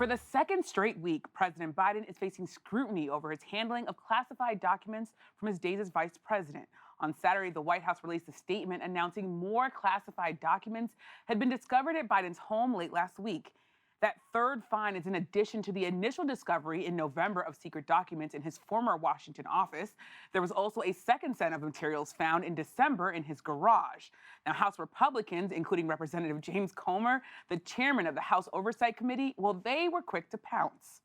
For the second straight week, President Biden is facing scrutiny over his handling of classified documents from his days as vice president. On Saturday, the White House released a statement announcing more classified documents had been discovered at Biden's home late last week. That third find is in addition to the initial discovery in November of secret documents in his former Washington office. There was also a second set of materials found in December in his garage. Now, House Republicans, including Representative James Comer, the chairman of the House Oversight Committee, well, they were quick to pounce.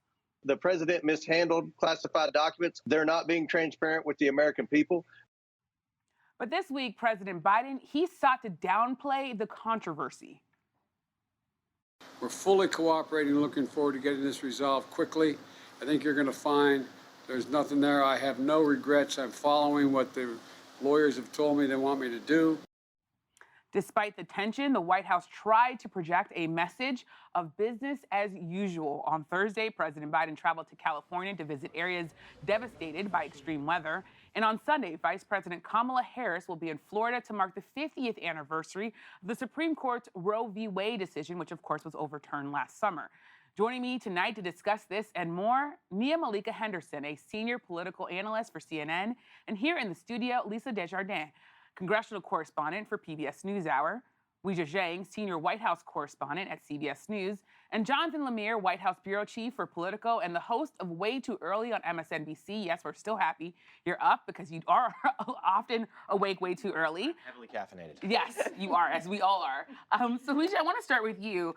The president mishandled classified documents. They're not being transparent with the American people. But this week, President Biden, he sought to downplay the controversy. We're fully cooperating, looking forward to getting this resolved quickly. I think you're going to find there's nothing there. I have no regrets. I'm following what the lawyers have told me they want me to do. Despite the tension, the White House tried to project a message of business as usual. On Thursday, President Biden traveled to California to visit areas devastated by extreme weather. And on Sunday, Vice President Kamala Harris will be in Florida to mark the 50th anniversary of the Supreme Court's Roe v. Wade decision, which of course was overturned last summer. Joining me tonight to discuss this and more, Nia Malika Henderson, a senior political analyst for CNN, and here in the studio, Lisa Desjardins, congressional correspondent for PBS NewsHour, Weijia Zhang, senior White House correspondent at CBS News, and Jonathan Lemire, White House bureau chief for Politico and the host of Way Too Early on MSNBC. Yes, we're still happy you're up because you are often awake way too early. Heavily caffeinated. Yes, you are, as we all are. So, Weijia, I want to start with you.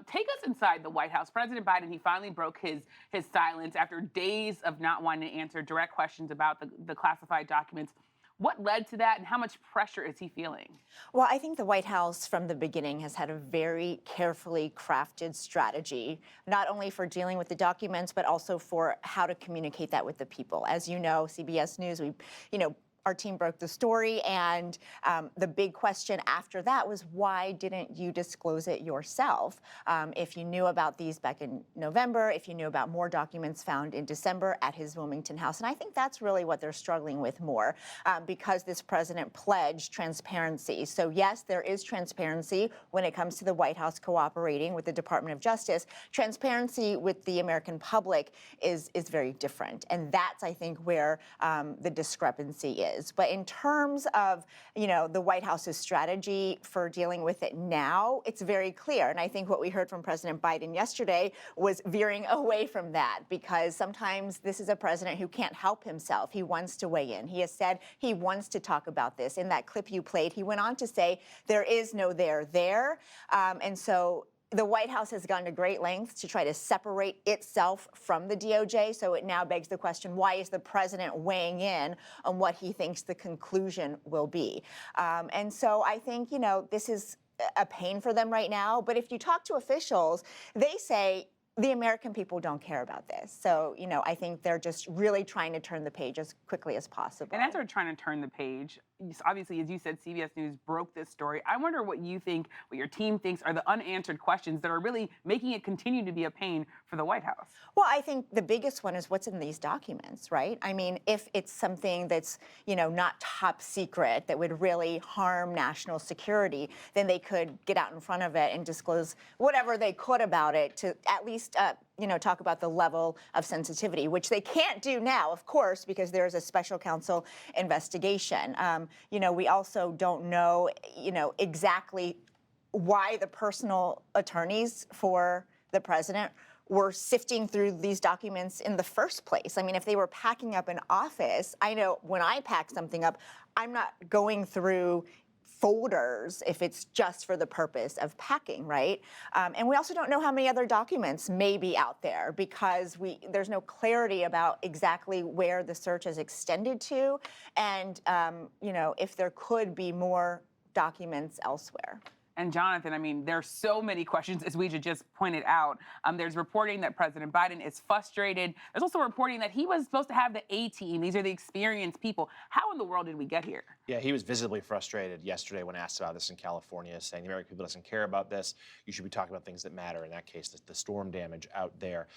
Take us inside the White House. President Biden, he finally broke his silence after days of not wanting to answer direct questions about the classified documents. What led to that, and how much pressure is he feeling? Well, I think the White House from the beginning has had a very carefully crafted strategy, not only for dealing with the documents, but also for how to communicate that with the people. As you know, CBS News, our team broke the story, and the big question after that was, why didn't you disclose it yourself? If you knew about these back in November, if you knew about more documents found in December at his Wilmington house. And I think that's really what they're struggling with more, because this president pledged transparency. So yes, there is transparency when it comes to the White House cooperating with the Department of Justice. Transparency with the American public is very different. And that's, I think, where the discrepancy is. But in terms of, the White House's strategy for dealing with it now, it's very clear. And I think what we heard from President Biden yesterday was veering away from that, because sometimes this is a president who can't help himself. He wants to weigh in. He has said he wants to talk about this. In that clip you played, he went on to say there is no there. And so the White House has gone to great lengths to try to separate itself from the DOJ. So it now begs the question, why is the president weighing in on what he thinks the conclusion will be? And so I think, this is a pain for them right now. But if you talk to officials, they say the American people don't care about this. So, I think they're just really trying to turn the page as quickly as possible. And as they're trying to turn the page, obviously, as you said, CBS News broke this story. I wonder what you think, what your team thinks are the unanswered questions that are really making it continue to be a pain for the White House. Well, I think the biggest one is what's in these documents, right? I mean, if it's something that's, not top secret that would really harm national security, then they could get out in front of it and disclose whatever they could about it to at least talk about the level of sensitivity, which they can't do now, of course, because there's a special counsel investigation. We also don't know, exactly why the personal attorneys for the president were sifting through these documents in the first place. I mean, if they were packing up an office, I know when I pack something up, I'm not going through folders if it's just for the purpose of packing, right? And we also don't know how many other documents may be out there, because there's no clarity about exactly where the search is extended to, and if there could be more documents elsewhere. And Jonathan, I mean, there's so many questions, as Weijia just pointed out. There's reporting that President Biden is frustrated. There's also reporting that he was supposed to have the A-team. These are the experienced people. How in the world did we get here? Yeah, he was visibly frustrated yesterday when asked about this in California, saying the American people doesn't care about this. You should be talking about things that matter. In that case, the storm damage out there.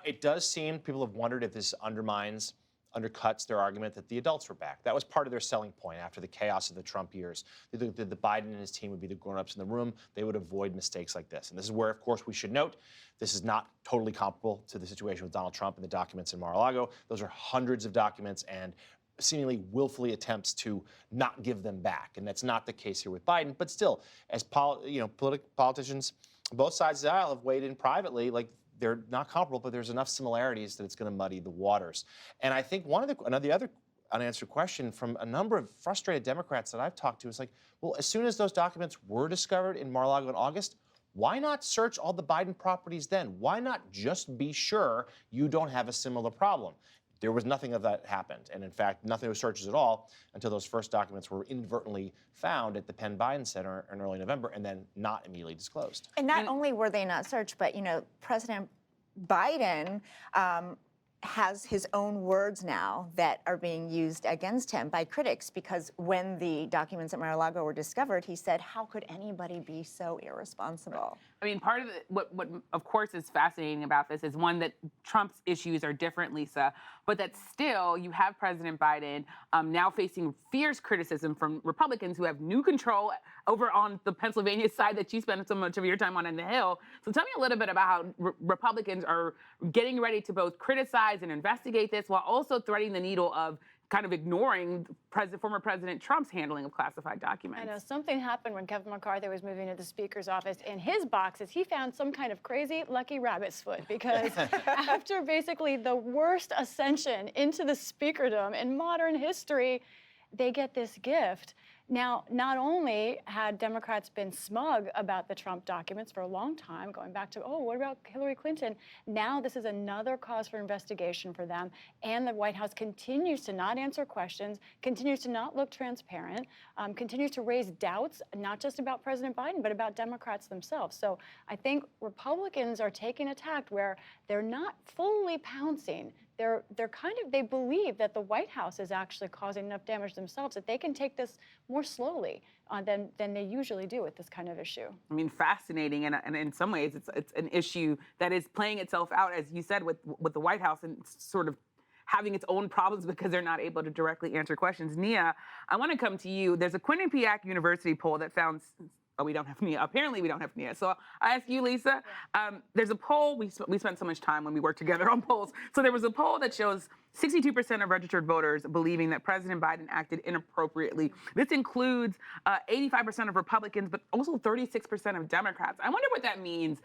It does seem, people have wondered if this undermines undercuts their argument that the adults were back. That was part of their selling point after the chaos of the Trump years. The Biden and his team would be the grown-ups in the room. They would avoid mistakes like this. And this is where, of course, we should note, this is not totally comparable to the situation with Donald Trump and the documents in Mar-a-Lago. Those are hundreds of documents and seemingly willfully attempts to not give them back. And that's not the case here with Biden. But still, as politicians, both sides of the aisle have weighed in privately, like, they're not comparable, but there's enough similarities that it's going to muddy the waters. And I think the other unanswered question from a number of frustrated Democrats that I've talked to is like, well, as soon as those documents were discovered in Mar-a-Lago in August, why not search all the Biden properties then? Why not just be sure you don't have a similar problem? There was nothing of that happened. And in fact, nothing was searches at all until those first documents were inadvertently found at the Penn Biden Center in early November and then not immediately disclosed. And not only were they not searched, but, President Biden has his own words now that are being used against him by critics, because when the documents at Mar-a-Lago were discovered, he said, how could anybody be so irresponsible? I mean, part of what of course is fascinating about this is, one, that Trump's issues are different, Lisa, but that still you have President Biden now facing fierce criticism from Republicans who have new control over on the Pennsylvania side that you spend so much of your time on in the Hill. So tell me a little bit about how Republicans are getting ready to both criticize and investigate this while also threading the needle of kind of ignoring former President Trump's handling of classified documents. I know something happened when Kevin McCarthy was moving to the Speaker's office. In his boxes, he found some kind of crazy lucky rabbit's foot, because after basically the worst ascension into the speakerdom in modern history, they get this gift. Now, not only had Democrats been smug about the Trump documents for a long time, going back to, oh, what about Hillary Clinton? Now this is another cause for investigation for them. And the White House continues to not answer questions, continues to not look transparent, continues to raise doubts, not just about President Biden, but about Democrats themselves. So I think Republicans are taking a tact where they're not fully pouncing. They believe that the White House is actually causing enough damage themselves that they can take this more slowly than they usually do with this kind of issue. I mean, fascinating, and in some ways, it's an issue that is playing itself out, as you said, with the White House and sort of having its own problems because they're not able to directly answer questions. Nia, I want to come to you. There's a Quinnipiac University poll that found. Oh, we don't have Nia. Apparently, we don't have Nia. So I ask you, Lisa, there's a poll. We spent so much time when we worked together on polls. So there was a poll that shows 62% of registered voters believing that President Biden acted inappropriately. This includes 85% of Republicans, but also 36% of Democrats. I wonder what that means.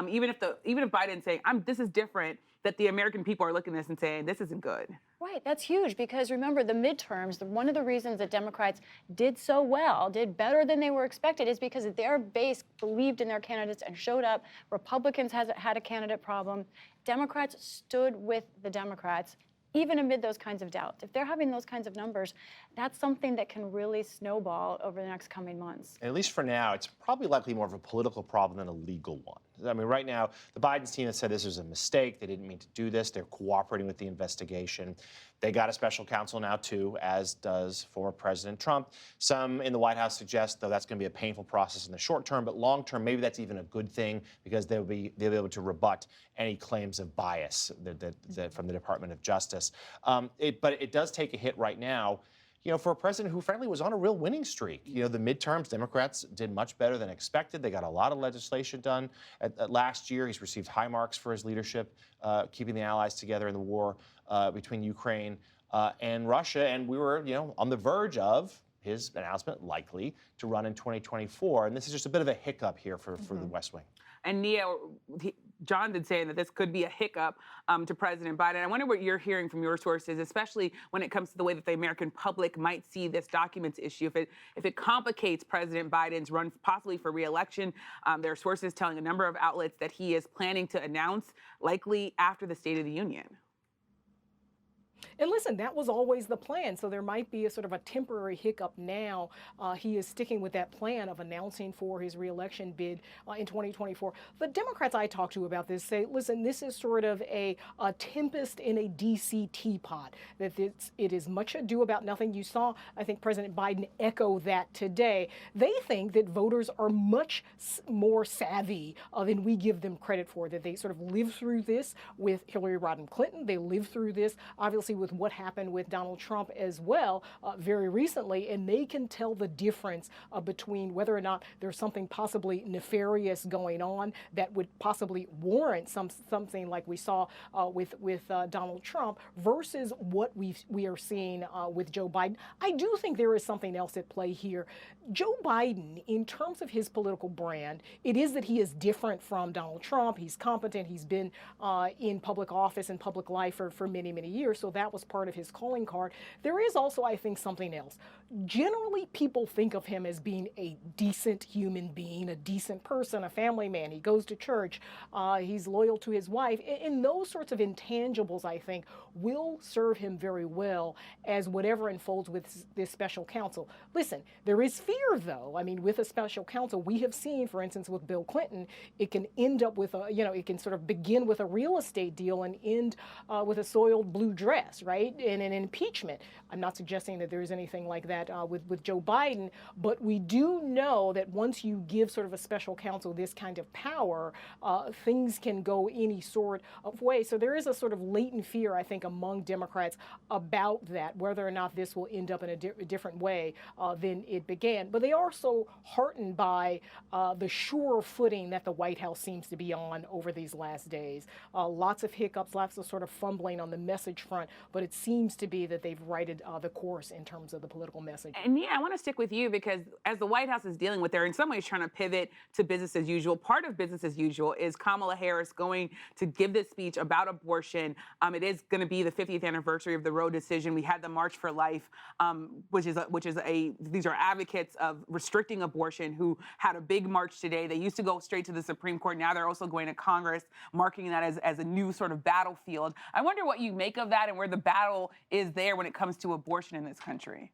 Even if Biden's saying, this is different, that the American people are looking at this and saying, this isn't good. Right, that's huge, because remember, the midterms, one of the reasons that Democrats did so well, did better than they were expected, is because their base believed in their candidates and showed up. Republicans had a candidate problem. Democrats stood with the Democrats, even amid those kinds of doubts. If they're having those kinds of numbers, that's something that can really snowball over the next coming months. And at least for now, it's probably likely more of a political problem than a legal one. I mean, right now, the Biden team has said this was a mistake. They didn't mean to do this. They're cooperating with the investigation. They got a special counsel now, too, as does former President Trump. Some in the White House suggest, though, that's going to be a painful process in the short term, but long term, maybe that's even a good thing, because they'll be able to rebut any claims of bias that from the Department of Justice. But it does take a hit right now, for a president who, frankly, was on a real winning streak. The midterms, Democrats did much better than expected. They got a lot of legislation done. Last year, he's received high marks for his leadership, keeping the allies together in the war between Ukraine and Russia. And we were, on the verge of his announcement likely to run in 2024. And this is just a bit of a hiccup here for the West Wing. And Nia, John did say that this could be a hiccup to President Biden. I wonder what you're hearing from your sources, especially when it comes to the way that the American public might see this documents issue. If it complicates President Biden's run possibly for re-election, there are sources telling a number of outlets that he is planning to announce likely after the State of the Union. And listen, that was always the plan. So there might be a sort of a temporary hiccup now. He is sticking with that plan of announcing for his reelection bid in 2024. The Democrats I talk to about this say, listen, this is sort of a tempest in a DC teapot, that it is much ado about nothing. You saw, I think, President Biden echo that today. They think that voters are much more savvy than we give them credit for, that they sort of lived through this with Hillary Rodham Clinton. They lived through this, obviously, see with what happened with Donald Trump as well very recently, and they can tell the difference between whether or not there's something possibly nefarious going on that would possibly warrant something like we saw with Donald Trump versus what we are seeing with Joe Biden. I do think there is something else at play here. Joe Biden, in terms of his political brand, it is that he is different from Donald Trump. He's competent. He's been in public office and public life for many, many years, so that was part of his calling card. There is also, I think, something else. Generally, people think of him as being a decent human being, a decent person, a family man. He goes to church. He's loyal to his wife. And those sorts of intangibles, I think, will serve him very well as whatever unfolds with this special counsel. Listen, there is fear, though. I mean, with a special counsel, we have seen, for instance, with Bill Clinton, it can end up with it can sort of begin with a real estate deal and end with a soiled blue dress, right? And an impeachment. I'm not suggesting that there is anything like that with Joe Biden, but we do know that once you give sort of a special counsel this kind of power, things can go any sort of way. So there is a sort of latent fear, I think, among Democrats about that, whether or not this will end up in a different way than it began. But they are so heartened by the sure footing that the White House seems to be on over these last days. Lots of hiccups, lots of sort of fumbling on the message front, but it seems to be that they've righted the course in terms of the political message. And yeah, I want to stick with you because as the White House is dealing with, they're in some ways trying to pivot to business as usual. Part of business as usual is Kamala Harris going to give this speech about abortion. It is going to be the 50th anniversary of the Roe decision. We had the March for Life, these are advocates of restricting abortion who had a big march today. They used to go straight to the Supreme Court. Now they're also going to Congress, marking that as a new sort of battlefield. I wonder what you make of that and where the battle is there when it comes to abortion in this country.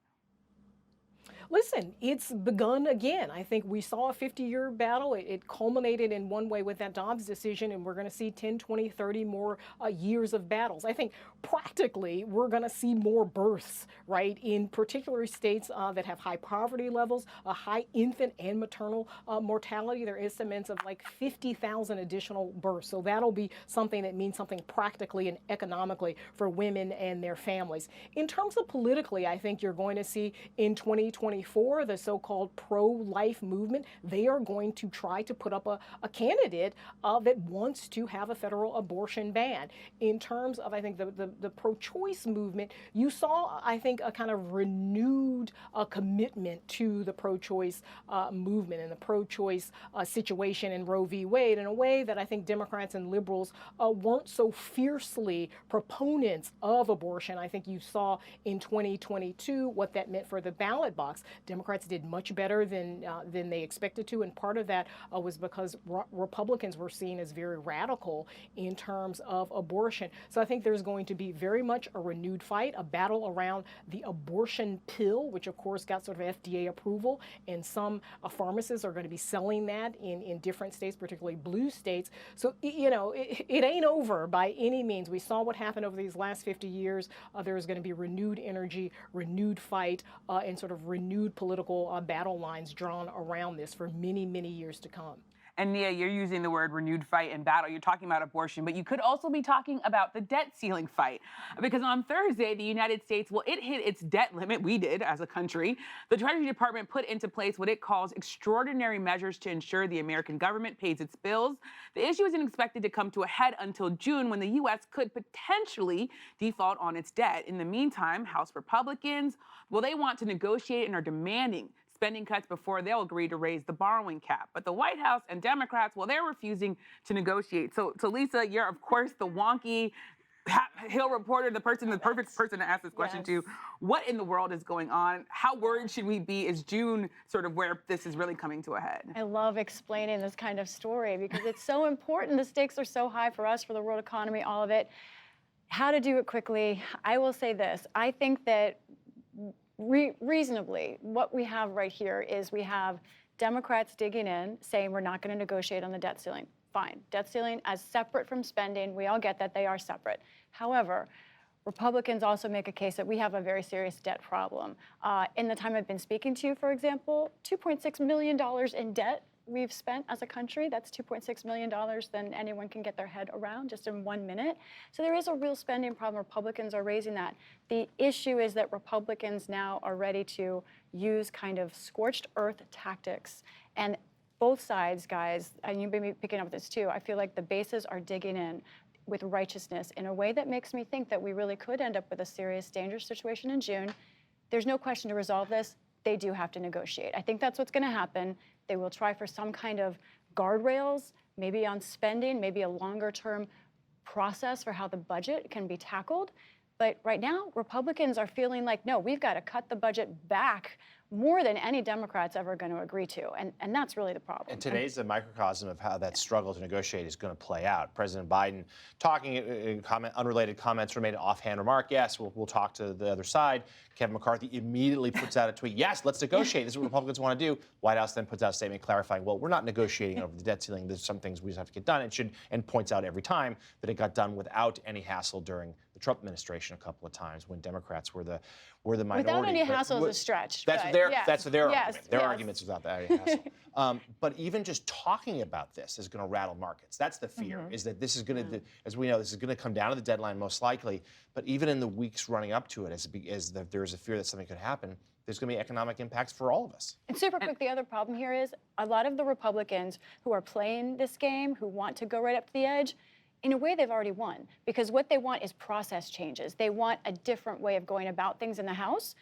Listen, it's begun again. I think we saw a 50-year battle. It culminated in one way with that Dobbs decision, and we're going to see 10, 20, 30 more years of battles. I think practically we're going to see more births, right, in particular states that have high poverty levels, a high infant and maternal mortality. There is estimates of like 50,000 additional births. So that'll be something that means something practically and economically for women and their families. In terms of politically, I think you're going to see in 2024, the so-called pro-life movement, they are going to try to put up a candidate that wants to have a federal abortion ban. In terms of, I think, the pro-choice movement, you saw, I think, a kind of renewed commitment to the pro-choice movement and the pro-choice situation in Roe v. Wade in a way that I think Democrats and liberals weren't so fiercely proponents of abortion. I think you saw in 2022 what that meant for the ballot box. Democrats did much better than they expected to, and part of that was because Republicans were seen as very radical in terms of abortion. So I think there's going to be very much a renewed fight, a battle around the abortion pill, which of course got sort of FDA approval, and some pharmacists are going to be selling that in different states, particularly blue states. So, it ain't over by any means. We saw what happened over these last 50 years. There's going to be renewed energy, renewed fight, and sort of renewed political battle lines drawn around this for many, many years to come. And Nia, you're using the word renewed fight and battle. You're talking about abortion, but you could also be talking about the debt ceiling fight. Because on Thursday, the United States, it hit its debt limit. We did as a country. The Treasury Department put into place what it calls extraordinary measures to ensure the American government pays its bills. The issue isn't expected to come to a head until June, when the U.S. could potentially default on its debt. In the meantime, House Republicans, they want to negotiate and are demanding spending cuts before they'll agree to raise the borrowing cap. But the White House and Democrats, they're refusing to negotiate. So Lisa, you're, of course, the wonky Hill reporter, the perfect person to ask this question to. What in the world is going on? How worried should we be? Is June sort of where this is really coming to a head? I love explaining this kind of story because it's so important. The stakes are so high for us, for the world economy, all of it. How to do it quickly. I will say this. I think that reasonably, what we have right here is we have Democrats digging in, saying we're not going to negotiate on the debt ceiling. Fine. Debt ceiling as separate from spending. We all get that they are separate. However, Republicans also make a case that we have a very serious debt problem. In the time I've been speaking to you, for example, $2.6 million in debt we've spent as a country. That's $2.6 million than anyone can get their head around just in 1 minute. So there is a real spending problem. Republicans are raising that. The issue is that Republicans now are ready to use kind of scorched earth tactics. And both sides, guys, and you may be picking up this too, I feel like the bases are digging in with righteousness in a way that makes me think that we really could end up with a serious, dangerous situation in June. There's no question to resolve this. They do have to negotiate. I think that's what's going to happen. They will try for some kind of guardrails, maybe on spending, maybe a longer-term process for how the budget can be tackled. But right now, Republicans are feeling like, no, we've got to cut the budget back more than any Democrat's ever going to agree to. And that's really the problem. And today's the microcosm of how that struggle to negotiate is going to play out. President Biden talking in unrelated comments or made an offhand remark. Yes, we'll talk to the other side. Kevin McCarthy immediately puts out a tweet. Yes, let's negotiate. This is what Republicans want to do. White House then puts out a statement clarifying, well, we're not negotiating over the debt ceiling. There's some things we just have to get done. And points out every time that it got done without any hassle during the Trump administration a couple of times when Democrats were the minority. Without any hassle is a stretch. That's their argument. Their arguments without that hassle. But even just talking about this is going to rattle markets. That's the fear, is that this is going to, as we know, this is going to come down to the deadline most likely. But even in the weeks running up to it, as there is a fear that something could happen, there's going to be economic impacts for all of us. And super quick, the other problem here is a lot of the Republicans who are playing this game, who want to go right up to the edge, in a way, they've already won, because what they want is process changes. They want a different way of going about things in the House.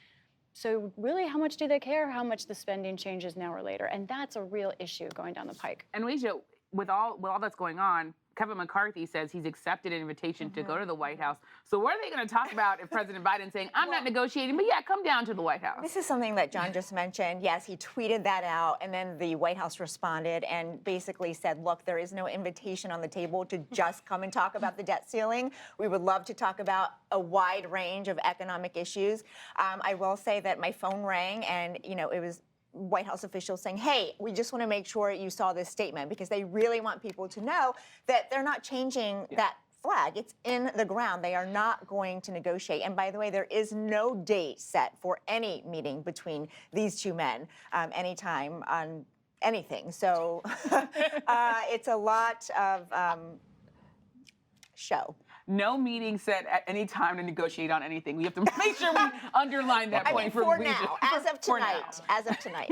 So really, how much do they care how much the spending changes now or later? And that's a real issue going down the pike. And Weijia, with all that's going on, Kevin McCarthy says he's accepted an invitation to go to the White House. So what are they going to talk about if President Biden's saying, I'm not negotiating, but yeah, come down to the White House? This is something that John just mentioned. Yes, he tweeted that out, and then the White House responded and basically said, look, there is no invitation on the table to just come and talk about the debt ceiling. We would love to talk about a wide range of economic issues. I will say that my phone rang, and it was White House officials saying, hey, we just want to make sure you saw this statement, because they really want people to know that they're not changing that flag. It's in the ground. They are not going to negotiate. And by the way, there is no date set for any meeting between these two men anytime on anything. So it's a lot of show. No meeting set at any time to negotiate on anything. We have to make sure we underline that point for now. As of tonight.